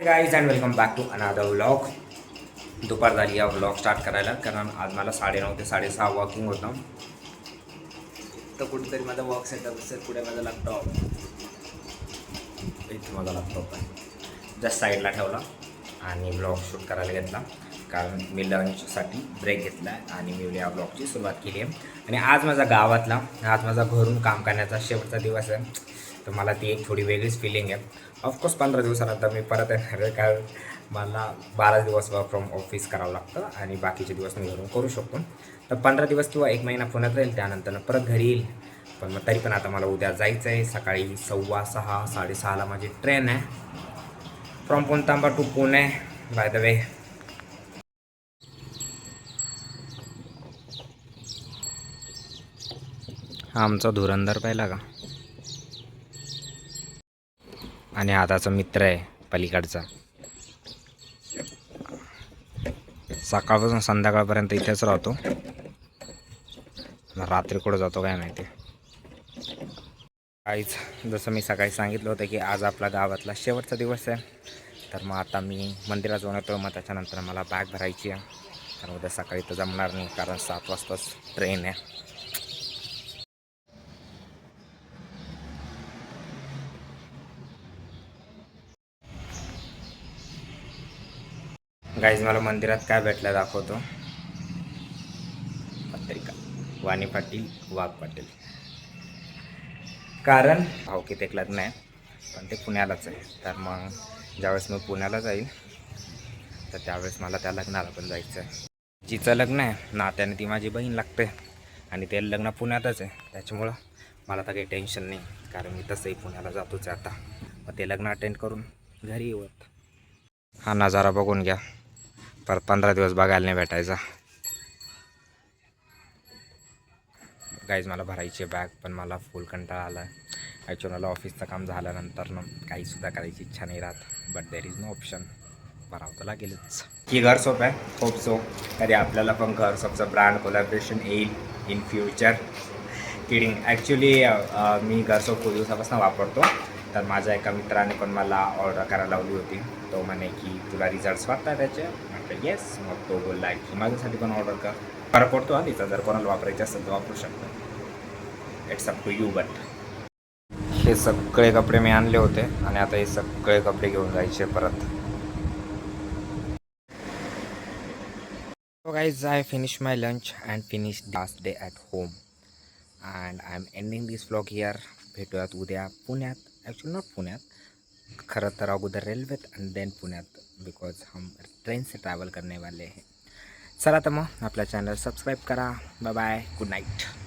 Guys and welcome back to another vlog. दुपार झाली या व्लॉग स्टार्ट करायला, कारण आज मला 9:30 ते 6:30 वॉकिंग होतं. तर कुठेतरी माझा वॉक सेटअप असेल, पुढे माझा लॅपटॉप, इथे माझा लॅपटॉप आहे, जस्ट साईडला ठेवला आणि व्लॉग शूट करायला घेतला. कारण मी लंचसाठी ब्रेक घेतला आहे आणि मी या व्लॉगची सुरुवात केली आहे. आणि आज माझा घरून काम करण्याचा शेवटचा दिवस आहे. तर मला ती एक थोडी वेगळीच फिलिंग आहे. ऑफकोर्स 15 दिवसानंतर मी परत येणार आहे, कारण मला 12 दिवस वर्क फ्रॉम ऑफिस करावं लागतं आणि बाकीचे दिवस मी घरून करू शकतो. तर 15 दिवस किंवा 1 महिना पुण्यात राहील, त्यानंतर परत घरी येईल. पण मग तरी पण आता मला उद्या जायचं आहे. सकाळी 6:15 6:30ला माझी ट्रेन आहे from Puntamba to Pune. By the way, हा आमचा धुरंधर पाहिला का? आणि हाताचा मित्र आहे पलीकडचा. सकाळपासून संध्याकाळपर्यंत इथेच राहतो. रात्री कुठं जातो काय माहिती. काहीच, जसं मी सकाळी सांगितलं होतं की आज आपला गावातला शेवटचा दिवस आहे. तर मग आता मी मंदिरात जाऊन येतो. मग त्याच्यानंतर मला बॅग भरायची आहे, कारण उद्या सकाळी तर जमणार नाही, कारण 7 वाजताच ट्रेन आहे. गाईज, मला मंदिरात काय भेटलं दाखवतो. पत्रिका, वाणी पाटील, वाघ पाटील. कारण भाऊकीत एक लग्न आहे, पण ते पुण्यालाच आहे. तर मग ज्यावेळेस मी पुण्याला जाईल तर त्यावेळेस मला त्या लग्नाला पण जायचं आहे. जिचं लग्न आहे नात्याने ती माझी बहीण लागते आणि ते लग्न पुण्यातच आहे. त्याच्यामुळं मला तर काही टेन्शन नाही, कारण मी तसंही पुण्याला जातोच आहे आता. मग ते लग्न अटेंड करून घरी येऊत. हा नजारा बघून घ्या, परत 15 दिवस बघायला नाही भेटायचा. गाईज, मला भरायची बॅग, पण मला फुल कंटाळा आला आहे. ॲक्च्युअली मला ऑफिसचं काम झाल्यानंतर काहीसुद्धा करायची इच्छा नाही राहत. But there is no option, भरावं तर लागेलच. ही घर सोप आहे. होप सो कधी आपल्याला पण घर सोपचं ब्रँड कोलॅबरेशन येईल इन फ्युचर. किडिंग. ॲक्च्युली मी घर सोप खूप दिवसापासून वापरतो. तर माझ्या एका मित्राने पण मला ऑर्डर करायला लावली होती. तो म्हणे की तुला रिझल्ट्स वाटतात त्याचे. म्हटलं येस. मग तो बोलला की माझ्यासाठी पण ऑर्डर कर. फरक पडतो हा तिचा, जर कोणाला वापरायचं असेल तर वापरू शकतो. It's up to you. But हे सगळे कपडे मी आणले होते आणि आता हे सगळे कपडे घेऊन जायचे परत. So guys, I finished my lunch and finished last day at home and I am ending this vlog here. भेटूयात उद्या पुण्यात. ॲक्च्युली नॉट पुण्यात, खरं तर अगोदर रेल्वेत आणि देन पुण्यात, बिकॉज हम ट्रेन से ट्रॅव्हल करने वाले हैं. चला तर मग आपला चॅनल सबस्क्राईब करा. Bye bye, good night.